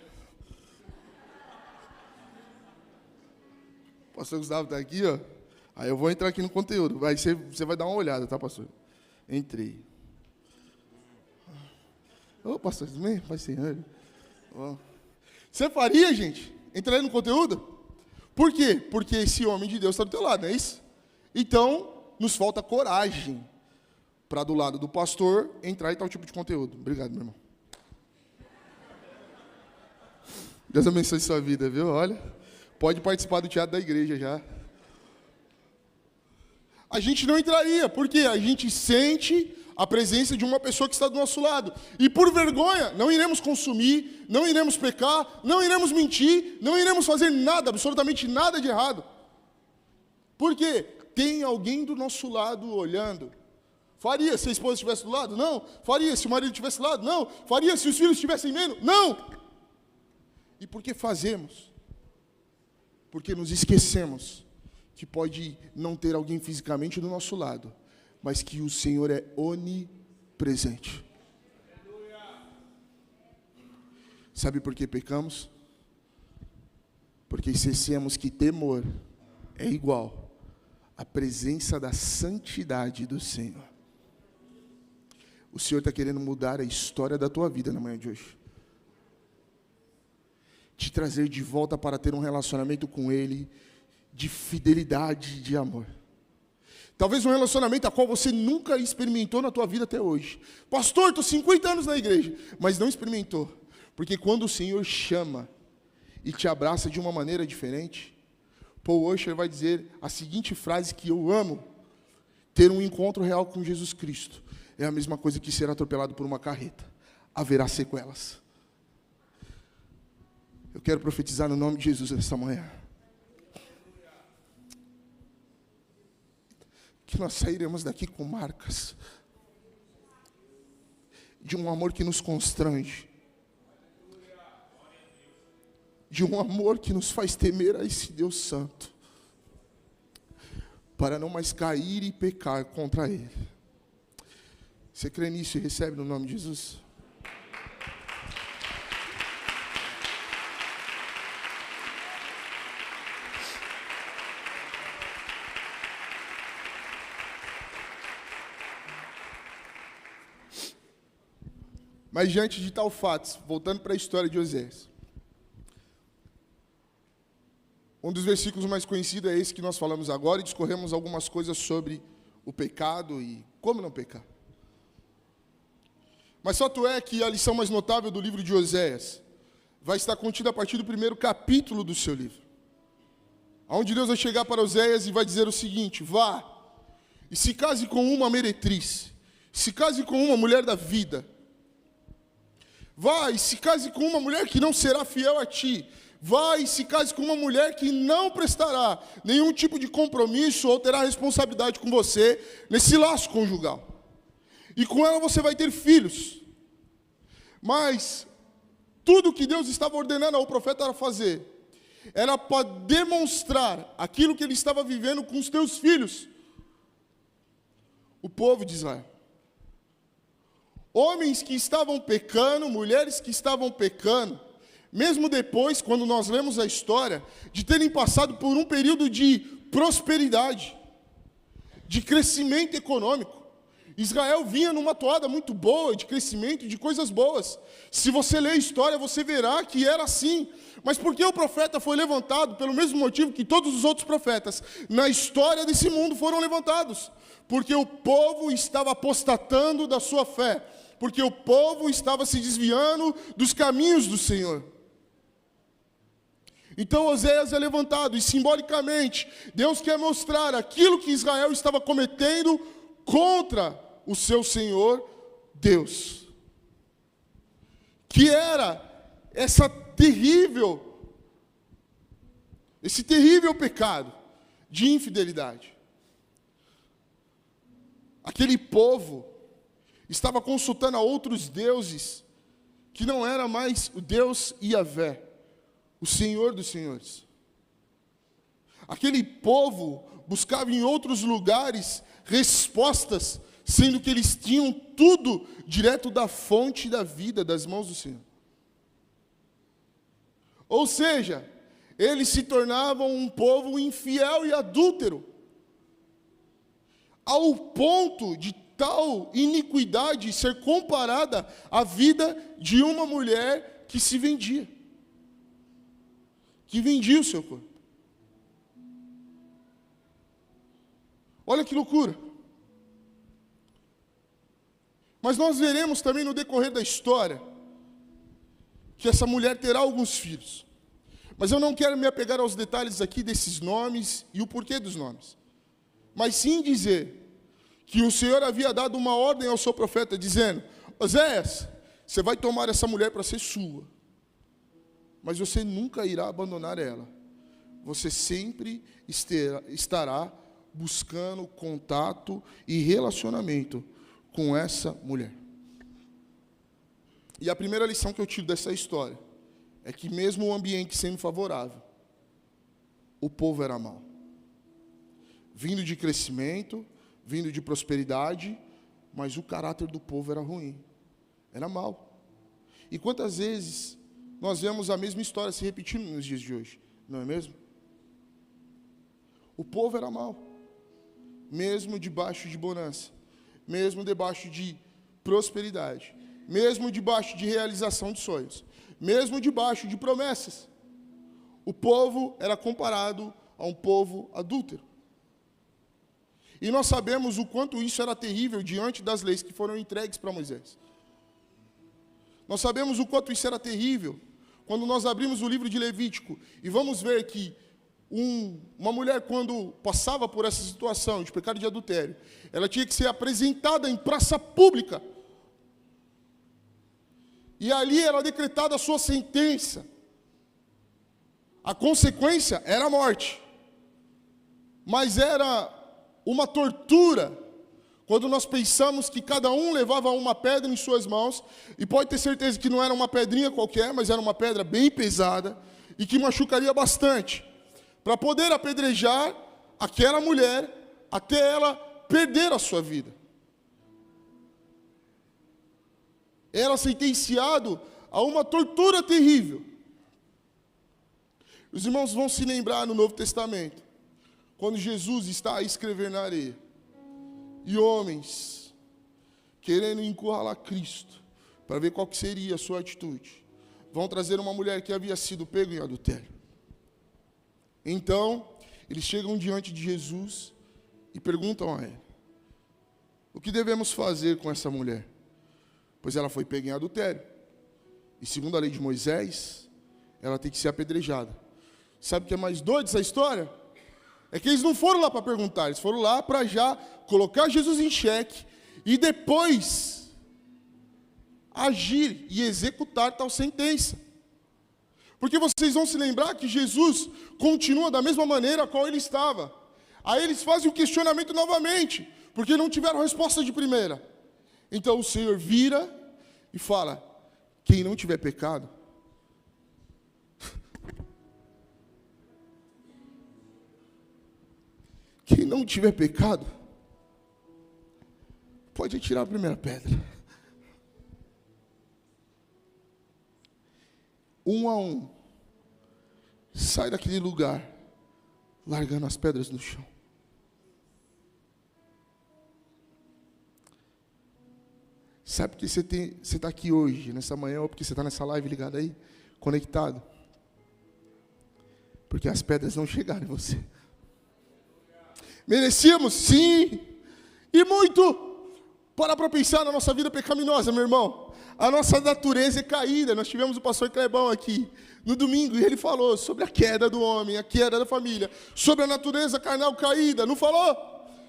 O pastor Gustavo está aqui, ó. Aí eu vou entrar aqui no conteúdo. Você vai dar uma olhada, tá, pastor? Entrei. Ô, pastor, tudo bem? Pai Senhor. Você faria, gente? Entraria no conteúdo? Por quê? Porque esse homem de Deus está do teu lado, não é isso? Então, nos falta coragem para, do lado do pastor, entrar em tal tipo de conteúdo. Obrigado, meu irmão. Deus abençoe sua vida, viu? Olha, pode participar do teatro da igreja já. A gente não entraria, porque a gente sente a presença de uma pessoa que está do nosso lado. E por vergonha, não iremos consumir, não iremos pecar, não iremos mentir, não iremos fazer nada, absolutamente nada de errado. Por quê? Tem alguém do nosso lado olhando. Faria se a esposa estivesse do lado? Não. Faria se o marido estivesse do lado? Não. Faria se os filhos estivessem vendo? Não. E por que fazemos? Porque nos esquecemos que pode não ter alguém fisicamente do nosso lado, mas que o Senhor é onipresente. Sabe por que pecamos? Porque esquecemos que temor é igual à presença da santidade do Senhor. O Senhor está querendo mudar a história da tua vida na manhã de hoje. Te trazer de volta para ter um relacionamento com Ele de fidelidade e de amor. Talvez um relacionamento a qual você nunca experimentou na tua vida até hoje. Pastor, estou 50 anos na igreja, mas não experimentou. Porque quando o Senhor chama e te abraça de uma maneira diferente, Paul Washer vai dizer a seguinte frase que eu amo: ter um encontro real com Jesus Cristo é a mesma coisa que ser atropelado por uma carreta. Haverá sequelas. Eu quero profetizar no nome de Jesus esta manhã. Que nós sairemos daqui com marcas de um amor que nos constrange, de um amor que nos faz temer a esse Deus Santo, para não mais cair e pecar contra Ele. Você crê nisso e recebe no nome de Jesus? Mas diante de tal fato, voltando para a história de Oséias, um dos versículos mais conhecidos é esse que nós falamos agora, e discorremos algumas coisas sobre o pecado e como não pecar. Mas fato é que a lição mais notável do livro de Oséias vai estar contida a partir do primeiro capítulo do seu livro, onde Deus vai chegar para Oséias e vai dizer o seguinte: vá e se case com uma meretriz, se case com uma mulher da vida. Vá e se case com uma mulher que não será fiel a ti. Vá e se case com uma mulher que não prestará nenhum tipo de compromisso ou terá responsabilidade com você nesse laço conjugal. E com ela você vai ter filhos. Mas tudo que Deus estava ordenando ao profeta a fazer era para demonstrar aquilo que ele estava vivendo com os teus filhos, o povo de Israel. Homens que estavam pecando, mulheres que estavam pecando, mesmo depois, quando nós lemos a história, de terem passado por um período de prosperidade, de crescimento econômico. Israel vinha numa toada muito boa, de crescimento, de coisas boas. Se você ler a história, você verá que era assim. Mas por que o profeta foi levantado? Pelo mesmo motivo que todos os outros profetas na história desse mundo foram levantados. Porque o povo estava apostatando da sua fé. Porque o povo estava se desviando dos caminhos do Senhor. Então Oséias é levantado, e simbolicamente, Deus quer mostrar aquilo que Israel estava cometendo contra o seu Senhor Deus. Que era esse terrível pecado de infidelidade. Aquele povo estava consultando a outros deuses, que não era mais o Deus Yahvé, o Senhor dos Senhores. Aquele povo buscava em outros lugares respostas, sendo que eles tinham tudo direto da fonte da vida, das mãos do Senhor. Ou seja, eles se tornavam um povo infiel e adúltero, ao ponto de tal iniquidade ser comparada à vida de uma mulher que se vendia, que vendia o seu corpo. Olha que loucura. Mas nós veremos também no decorrer da história que essa mulher terá alguns filhos. Mas eu não quero me apegar aos detalhes aqui desses nomes e o porquê dos nomes, mas sim dizer que o Senhor havia dado uma ordem ao seu profeta, dizendo: Oséias, você vai tomar essa mulher para ser sua, mas você nunca irá abandonar ela. Você sempre estará buscando contato e relacionamento com essa mulher. E a primeira lição que eu tiro dessa história é que mesmo o ambiente sendo favorável, o povo era mau. Vindo de crescimento, vindo de prosperidade, mas o caráter do povo era ruim, era mau. E quantas vezes nós vemos a mesma história se repetindo nos dias de hoje, não é mesmo? O povo era mau, mesmo debaixo de bonança, mesmo debaixo de prosperidade, mesmo debaixo de realização de sonhos, mesmo debaixo de promessas. O povo era comparado a um povo adúltero. E nós sabemos o quanto isso era terrível diante das leis que foram entregues para Moisés. Nós sabemos o quanto isso era terrível quando nós abrimos o livro de Levítico e vamos ver que uma mulher, quando passava por essa situação de pecado de adultério, ela tinha que ser apresentada em praça pública. E ali era decretada a sua sentença. A consequência era a morte. Mas era uma tortura quando nós pensamos que cada um levava uma pedra em suas mãos, e pode ter certeza que não era uma pedrinha qualquer, mas era uma pedra bem pesada e que machucaria bastante, para poder apedrejar aquela mulher até ela perder a sua vida. Era sentenciado a uma tortura terrível. Os irmãos vão se lembrar no Novo Testamento, quando Jesus está a escrever na areia, e homens querendo encurralar Cristo, para ver qual que seria a sua atitude, vão trazer uma mulher que havia sido pega em adultério. Então, eles chegam diante de Jesus e perguntam a ele: o que devemos fazer com essa mulher? Pois ela foi pega em adultério. E segundo a lei de Moisés, ela tem que ser apedrejada. Sabe o que é mais doido dessa história? É que eles não foram lá para perguntar, eles foram lá para já colocar Jesus em xeque e depois agir e executar tal sentença. Porque vocês vão se lembrar que Jesus continua da mesma maneira a qual ele estava. Aí eles fazem o questionamento novamente, porque não tiveram resposta de primeira. Então o Senhor vira e fala: quem não tiver pecado, quem não tiver pecado, pode atirar a primeira pedra. Um a um, sai daquele lugar, largando as pedras no chão. Sabe por que você está aqui hoje, nessa manhã, ou porque você está nessa live ligado aí, conectado? Porque as pedras não chegaram em você. Merecíamos, sim, e muito. Para pensar na nossa vida pecaminosa, meu irmão. A nossa natureza é caída. Nós tivemos o pastor Clebão aqui no domingo, e ele falou sobre a queda do homem, a queda da família, sobre a natureza carnal caída. Não falou?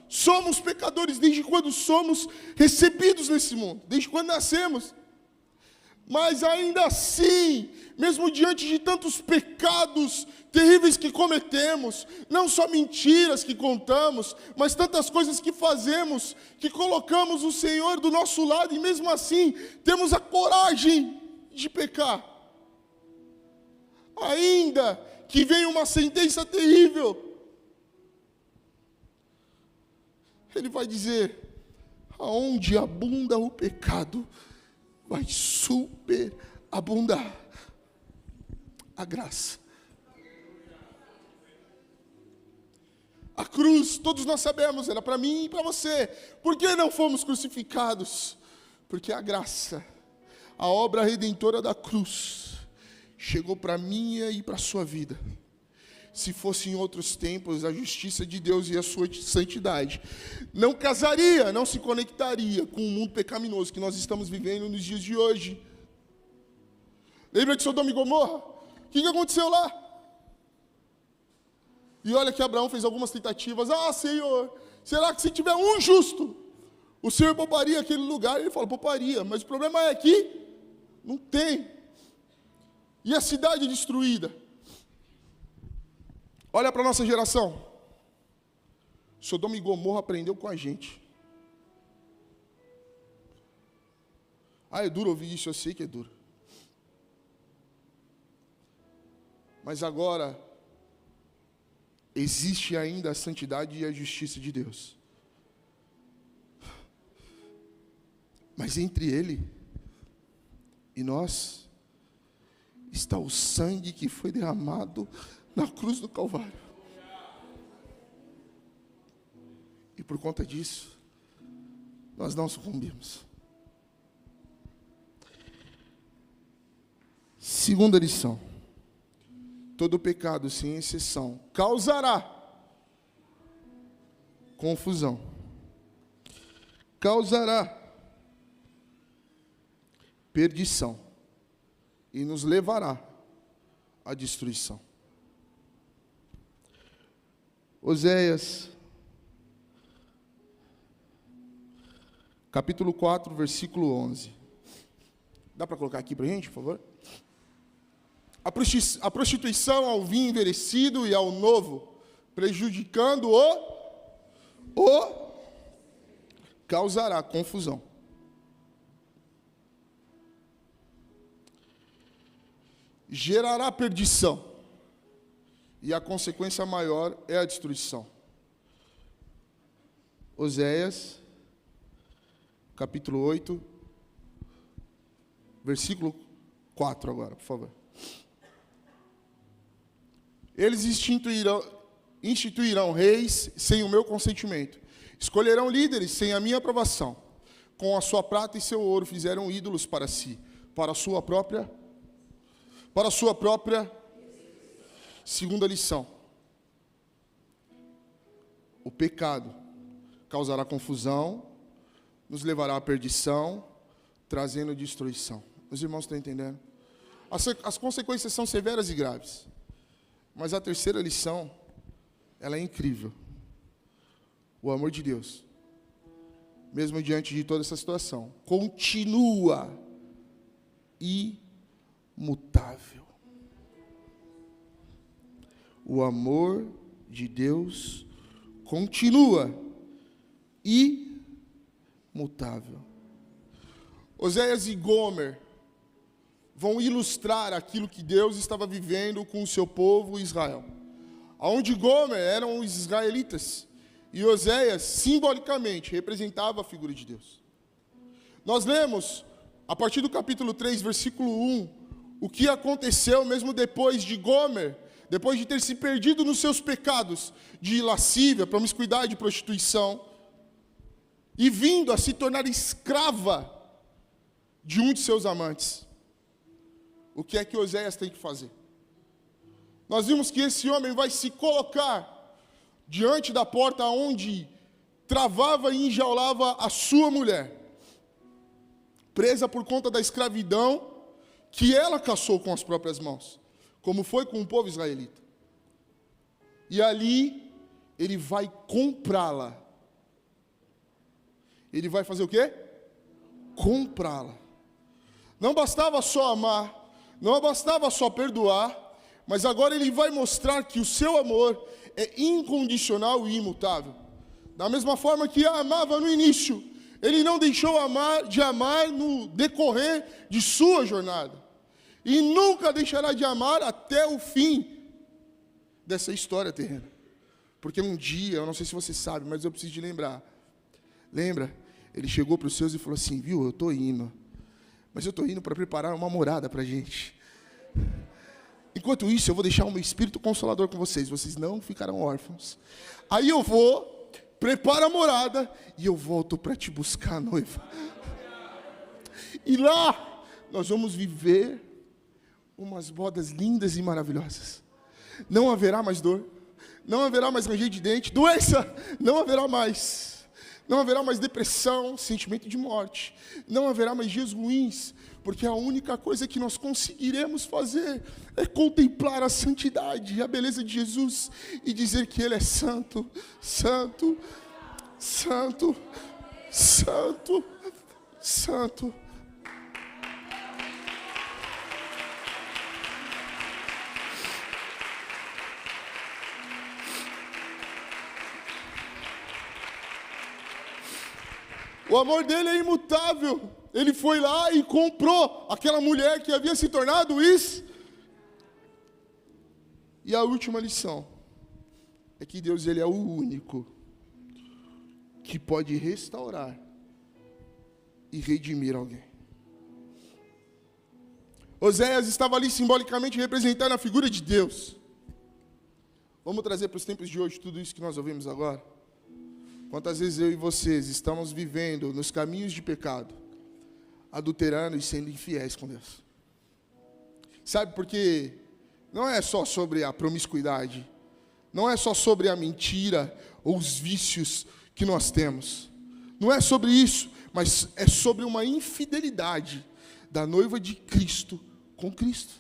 Somos pecadores desde quando somos recebidos nesse mundo, desde quando nascemos. Mas ainda assim, mesmo diante de tantos pecados terríveis que cometemos, não só mentiras que contamos, mas tantas coisas que fazemos, que colocamos o Senhor do nosso lado, e mesmo assim temos a coragem de pecar. Ainda que venha uma sentença terrível, Ele vai dizer: aonde abunda o pecado, vai superabundar a graça. A cruz, todos nós sabemos, era para mim e para você. Por que não fomos crucificados? Porque a graça, a obra redentora da cruz, chegou para a minha e para a sua vida. Se fosse em outros tempos, a justiça de Deus e a sua santidade não casaria, não se conectaria com o mundo pecaminoso que nós estamos vivendo nos dias de hoje. Lembra de Sodoma e Gomorra? O que aconteceu lá? E olha que Abraão fez algumas tentativas. Ah, Senhor, será que se tiver um justo, O Senhor pouparia aquele lugar? Ele fala, pouparia, mas o problema é que não tem. E a cidade destruída? Olha para a nossa geração. Sodoma e Gomorra aprendeu com a gente. É duro ouvir isso, eu sei que é duro. Mas agora, existe ainda a santidade e a justiça de Deus. Mas entre Ele e nós, está o sangue que foi derramado na cruz do Calvário. E por conta disso, nós não sucumbimos. Segunda lição. Todo pecado, sem exceção, causará confusão. Causará perdição. E nos levará à destruição. Oséias, capítulo 4, versículo 11. Dá para colocar aqui para a gente, por favor? A prostituição ao vinho envelhecido e ao novo, prejudicando o causará confusão. Gerará perdição. E a consequência maior é a destruição. Oséias, capítulo 8, versículo 4 agora, por favor. Eles instituirão reis sem o meu consentimento. Escolherão líderes sem a minha aprovação. Com a sua prata e seu ouro fizeram ídolos para si, para a sua própria. Segunda lição. O pecado causará confusão, nos levará à perdição, trazendo destruição. Os irmãos estão entendendo? As consequências são severas e graves. Mas a terceira lição, ela é incrível. O amor de Deus, mesmo diante de toda essa situação, continua imutável. O amor de Deus continua imutável. Oséias e Gomer vão ilustrar aquilo que Deus estava vivendo com o seu povo Israel. Aonde Gomer eram os israelitas e Oséias, simbolicamente, representava a figura de Deus. Nós lemos, a partir do capítulo 3, versículo 1, o que aconteceu mesmo depois de Gomer, depois de ter se perdido nos seus pecados de lascívia, promiscuidade e prostituição, e vindo a se tornar escrava de um de seus amantes. O que é que Oséias tem que fazer? Nós vimos que esse homem vai se colocar diante da porta onde travava e enjaulava a sua mulher, presa por conta da escravidão que ela caçou com as próprias mãos, como foi com o povo israelita. E ali ele vai comprá-la. Ele vai fazer o quê? Comprá-la. Não bastava só amar, não bastava só perdoar, mas agora ele vai mostrar que o seu amor é incondicional e imutável. Da mesma forma que a amava no início, ele não deixou de amar no decorrer de sua jornada. E nunca deixará de amar até o fim dessa história terrena. Porque um dia, eu não sei se você sabe, mas eu preciso de lembrar. Lembra? Ele chegou para os seus e falou assim, viu, eu estou indo. Mas eu estou indo para preparar uma morada para a gente. Enquanto isso, eu vou deixar o meu Espírito Consolador com vocês. Vocês não ficarão órfãos. Aí eu vou, preparo a morada e eu volto para te buscar, noiva. E lá, nós vamos viver umas bodas lindas e maravilhosas. Não haverá mais dor. Não haverá mais ranger de dente. Doença, não haverá mais. Não haverá mais depressão, sentimento de morte. Não haverá mais dias ruins, porque a única coisa que nós conseguiremos fazer é contemplar a santidade e a beleza de Jesus e dizer que Ele é santo, santo, santo, Santo, santo. O amor dele é imutável. Ele foi lá e comprou aquela mulher que havia se tornado isso. E a última lição é que Deus, ele é o único que pode restaurar e redimir alguém. Oséias estava ali simbolicamente representando a figura de Deus. Vamos trazer para os tempos de hoje tudo isso que nós ouvimos agora? Quantas vezes eu e vocês estamos vivendo nos caminhos de pecado, adulterando e sendo infiéis com Deus? Sabe, porque não é só sobre a promiscuidade, não é só sobre a mentira ou os vícios que nós temos. Não é sobre isso, mas é sobre uma infidelidade da noiva de Cristo com Cristo.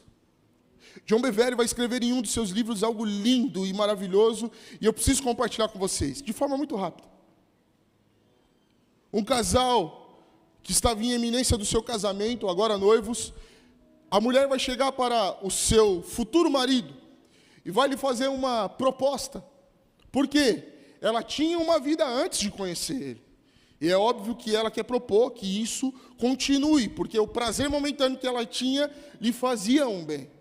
John Bevere vai escrever em um dos seus livros algo lindo e maravilhoso, e eu preciso compartilhar com vocês, de forma muito rápida. Um casal que estava em eminência do seu casamento, agora noivos, a mulher vai chegar para o seu futuro marido e vai lhe fazer uma proposta. Por quê? Ela tinha uma vida antes de conhecer ele. E é óbvio que ela quer propor que isso continue, porque o prazer momentâneo que ela tinha lhe fazia um bem.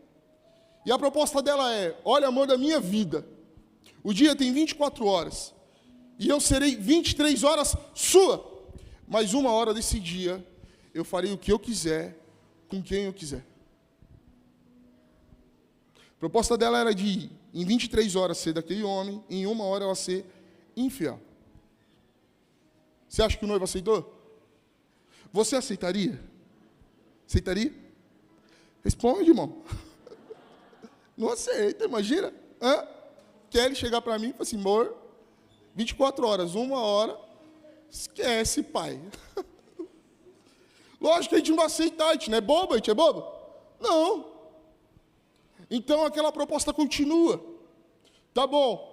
E a proposta dela é: olha, amor da minha vida, o dia tem 24 horas, e eu serei 23 horas sua, mas 1 hora desse dia, eu farei o que eu quiser, com quem eu quiser. A proposta dela era de, em 23 horas, ser daquele homem, em 1 hora ela ser infiel. Você acha que o noivo aceitou? Você aceitaria? Aceitaria? Responde, irmão. Não aceita, imagina. Quer ele chegar para mim e falar assim: amor, 24 horas, 1 hora, esquece, pai. Lógico que a gente não vai aceitar, a gente não é bobo, a gente é bobo? Não. Então aquela proposta continua. Tá bom.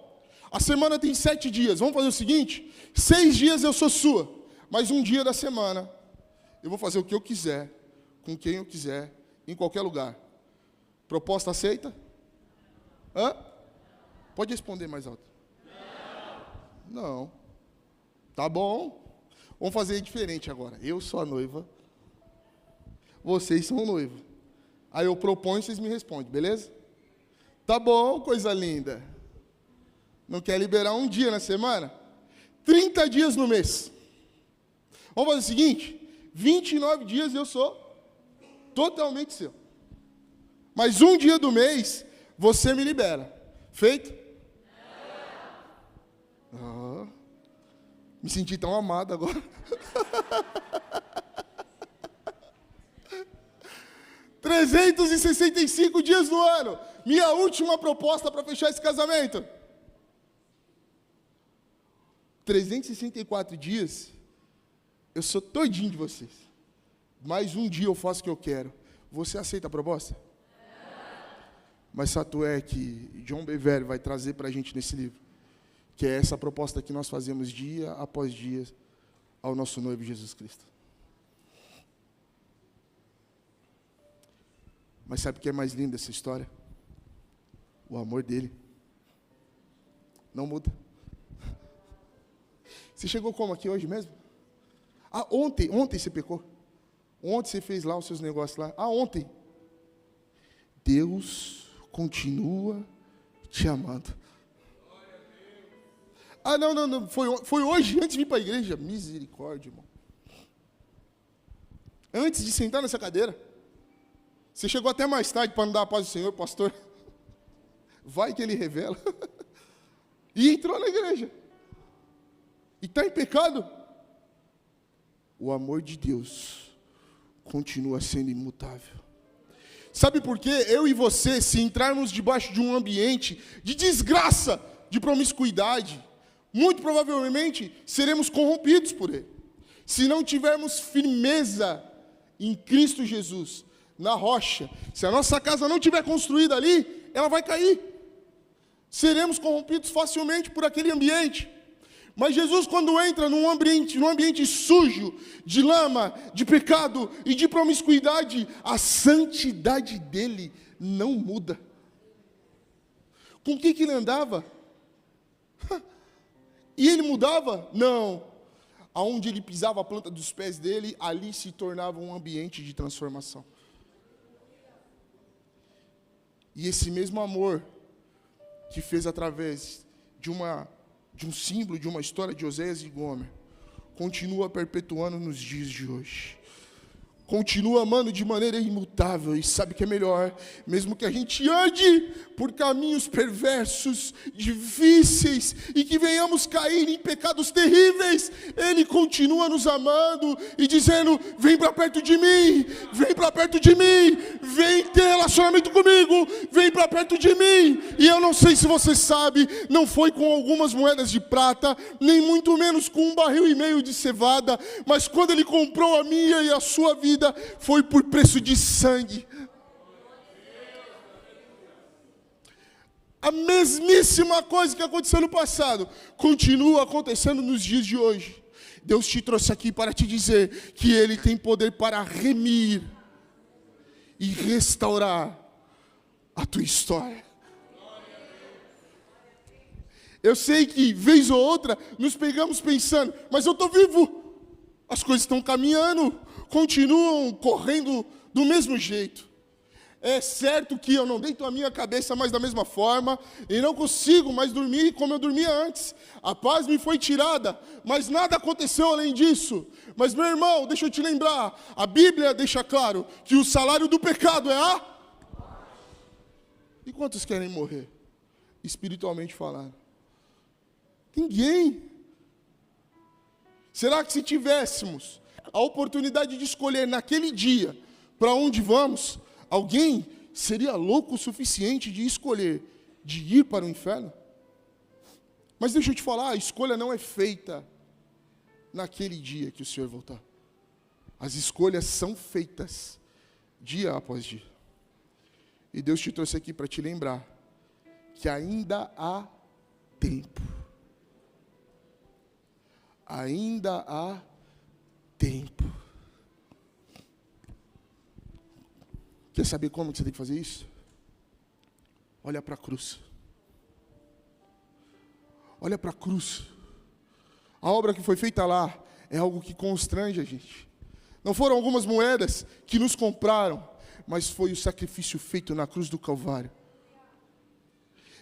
A semana tem 7 dias. Vamos fazer o seguinte: 6 dias eu sou sua, mas 1 dia da semana eu vou fazer o que eu quiser, com quem eu quiser, em qualquer lugar. Proposta aceita? Pode responder mais alto. Não. Tá bom. Vamos fazer diferente agora. Eu sou a noiva, vocês são o noivo. Aí eu proponho e vocês me respondem, beleza? Tá bom, coisa linda. Não quer liberar 1 dia na semana? 30 dias no mês. Vamos fazer o seguinte: 29 dias eu sou totalmente seu. Mas 1 dia do mês, você me libera. Feito? Me senti tão amado agora. 365 dias no ano. Minha última proposta para fechar esse casamento. 364 dias, eu sou todinho de vocês. Mais 1 dia eu faço o que eu quero. Você aceita a proposta? Mas fato é que John Bevere vai trazer para a gente nesse livro, que é essa proposta que nós fazemos dia após dia ao nosso noivo Jesus Cristo. Mas sabe o que é mais lindo dessa história? O amor dele não muda. Você chegou como aqui hoje mesmo? Ontem você pecou. Ontem você fez lá os seus negócios lá. Ontem. Deus continua te amando. Não. Foi hoje, antes de vir para a igreja. Misericórdia, irmão. Antes de sentar nessa cadeira. Você chegou até mais tarde para não dar a paz do Senhor, pastor. Vai que ele revela. E entrou na igreja. E está em pecado. O amor de Deus continua sendo imutável. Sabe por quê? Eu e você, se entrarmos debaixo de um ambiente de desgraça, de promiscuidade, muito provavelmente seremos corrompidos por ele. Se não tivermos firmeza em Cristo Jesus, na rocha, se a nossa casa não estiver construída ali, ela vai cair. Seremos corrompidos facilmente por aquele ambiente. Mas Jesus, quando entra num ambiente sujo, de lama, de pecado e de promiscuidade, a santidade dele não muda. Com o que ele andava? E ele mudava? Não. Aonde ele pisava a planta dos pés dele, ali se tornava um ambiente de transformação. E esse mesmo amor que fez através de um símbolo, de uma história de Oséias e Gomer, continua perpetuando nos dias de hoje. Continua amando de maneira imutável e sabe que é melhor, mesmo que a gente ande por caminhos perversos, difíceis e que venhamos cair em pecados terríveis, Ele continua nos amando e dizendo: vem para perto de mim, vem para perto de mim, vem ter relacionamento comigo, vem para perto de mim. E eu não sei se você sabe, não foi com algumas moedas de prata, nem muito menos com 1,5 barril de cevada, mas quando Ele comprou a minha e a sua vida, foi por preço de sangue. A mesmíssima coisa que aconteceu no passado continua acontecendo nos dias de hoje. Deus te trouxe aqui para te dizer que Ele tem poder para remir e restaurar a tua história. Eu sei que, vez ou outra, nos pegamos pensando: mas eu estou vivo, as coisas estão caminhando, continuam correndo do mesmo jeito. É certo que eu não deito a minha cabeça mais da mesma forma, e não consigo mais dormir como eu dormia antes. A paz me foi tirada, mas nada aconteceu além disso. Mas, meu irmão, deixa eu te lembrar, a Bíblia deixa claro que o salário do pecado é a... E quantos querem morrer? Espiritualmente falando. Ninguém. Será que se tivéssemos a oportunidade de escolher naquele dia para onde vamos, alguém seria louco o suficiente de escolher de ir para o inferno? Mas deixa eu te falar, a escolha não é feita naquele dia que o Senhor voltar. As escolhas são feitas dia após dia. E Deus te trouxe aqui para te lembrar que ainda há tempo. Ainda há tempo. Quer saber como que você tem que fazer isso? Olha para a cruz. Olha para a cruz. A obra que foi feita lá é algo que constrange a gente. Não foram algumas moedas que nos compraram, mas foi o sacrifício feito na cruz do Calvário.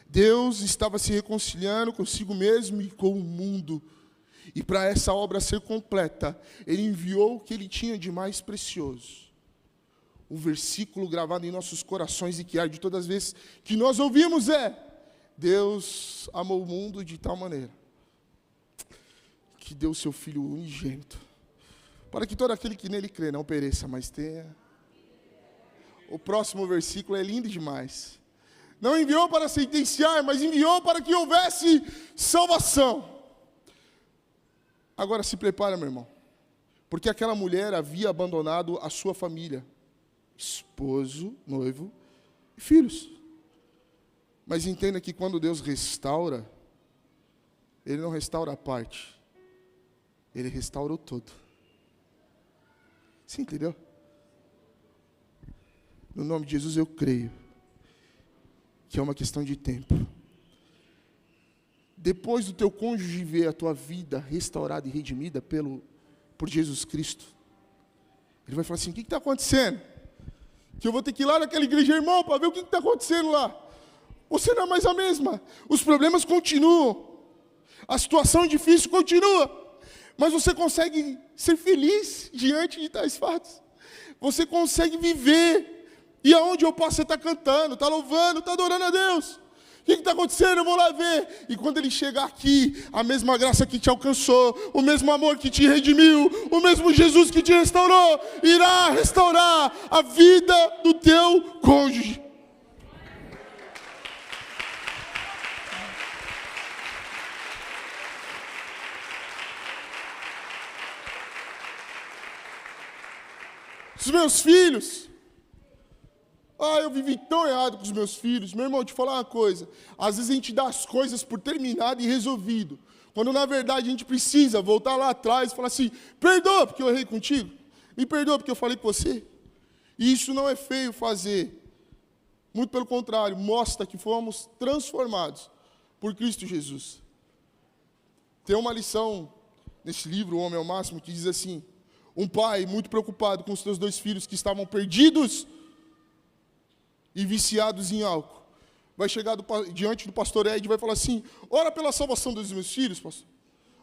Deus estava se reconciliando consigo mesmo e com o mundo. E para essa obra ser completa, Ele enviou o que Ele tinha de mais precioso. Um versículo gravado em nossos corações e que arde todas as vezes que nós ouvimos é: Deus amou o mundo de tal maneira que deu o seu Filho unigênito, para que todo aquele que nele crê não pereça, mas tenha... O próximo versículo é lindo demais. Não enviou para sentenciar, mas enviou para que houvesse salvação. Agora se prepara, meu irmão, porque aquela mulher havia abandonado a sua família, esposo, noivo e filhos. Mas entenda que quando Deus restaura, Ele não restaura a parte, Ele restaura o todo. Você entendeu? No nome de Jesus eu creio que é uma questão de tempo. Depois do teu cônjuge ver a tua vida restaurada e redimida por Jesus Cristo, ele vai falar assim: o que está acontecendo? Que eu vou ter que ir lá naquela igreja, irmão, para ver o que está acontecendo lá. Você não é mais a mesma. Os problemas continuam. A situação difícil continua. Mas você consegue ser feliz diante de tais fatos. Você consegue viver. E aonde eu posso, você está cantando, está louvando, está adorando a Deus. O que está acontecendo? Eu vou lá ver. E quando ele chegar aqui, a mesma graça que te alcançou, o mesmo amor que te redimiu, o mesmo Jesus que te restaurou, irá restaurar a vida do teu cônjuge. Os meus filhos, Ah, eu vivi tão errado com os meus filhos. Meu irmão, te falar uma coisa. Às vezes a gente dá as coisas por terminado e resolvido. Quando na verdade a gente precisa voltar lá atrás e falar assim, perdoa porque eu errei contigo. Me perdoa porque eu falei com você. E isso não é feio fazer. Muito pelo contrário, mostra que fomos transformados por Cristo Jesus. Tem uma lição nesse livro, O Homem ao Máximo, que diz assim: um pai muito preocupado com os seus 2 filhos que estavam perdidos e viciados em álcool, vai chegar diante do pastor Ed e vai falar assim, ora pela salvação dos meus filhos, pastor.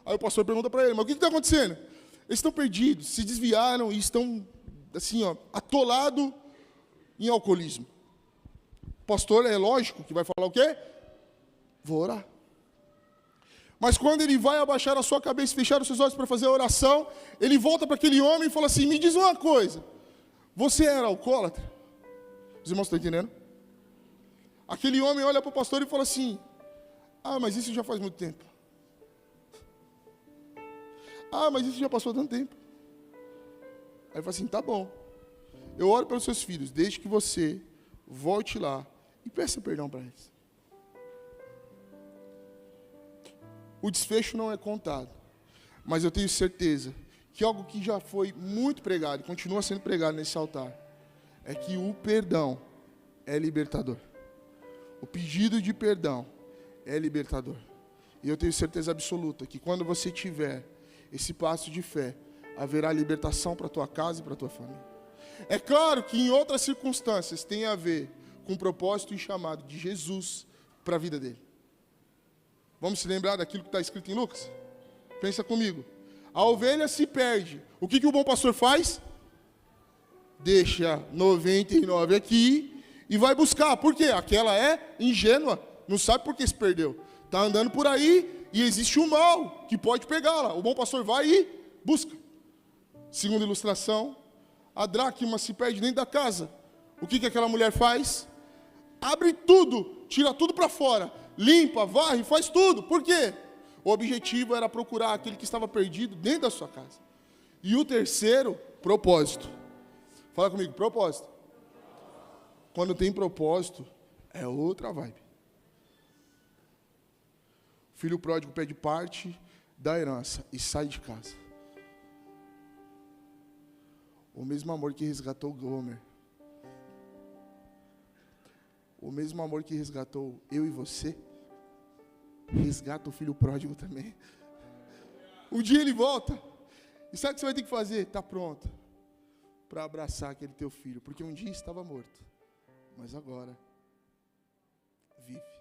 Aí o pastor pergunta para ele, mas o que está acontecendo? Eles estão perdidos, se desviaram e estão, assim, atolados em alcoolismo. O pastor, é lógico, que vai falar o quê? Vou orar. Mas quando ele vai abaixar a sua cabeça e fechar os seus olhos para fazer a oração, ele volta para aquele homem e fala assim, me diz uma coisa, você era alcoólatra? Os irmãos estão entendendo? Aquele homem olha para o pastor e fala assim, ah, mas isso já faz muito tempo. Ah, mas isso já passou tanto tempo. Aí ele fala assim, tá bom. Eu oro pelos seus filhos, desde que você volte lá e peça perdão para eles. O desfecho não é contado, mas eu tenho certeza que algo que já foi muito pregado, e continua sendo pregado nesse altar, é que o perdão é libertador. O pedido de perdão é libertador. E eu tenho certeza absoluta que quando você tiver esse passo de fé, haverá libertação para a tua casa e para a tua família. É claro que em outras circunstâncias tem a ver com o propósito e chamado de Jesus para a vida dele. Vamos se lembrar daquilo que está escrito em Lucas? Pensa comigo. A ovelha se perde. O que o bom pastor faz? Deixa 99 aqui e vai buscar. Por quê? Aquela é ingênua. Não sabe por que se perdeu. Está andando por aí e existe um mal que pode pegá-la. O bom pastor vai e busca. Segunda ilustração. A dracma se perde dentro da casa. O que aquela mulher faz? Abre tudo, tira tudo para fora. Limpa, varre, faz tudo. Por quê? O objetivo era procurar aquele que estava perdido dentro da sua casa. E o terceiro, propósito. Fala comigo, propósito. Quando tem propósito, é outra vibe. O filho pródigo pede parte da herança e sai de casa. O mesmo amor que resgatou Gomer. O mesmo amor que resgatou eu e você, resgata o filho pródigo também. Um dia ele volta. E sabe o que você vai ter que fazer? Está pronto para abraçar aquele teu filho. Porque um dia estava morto, mas agora vive.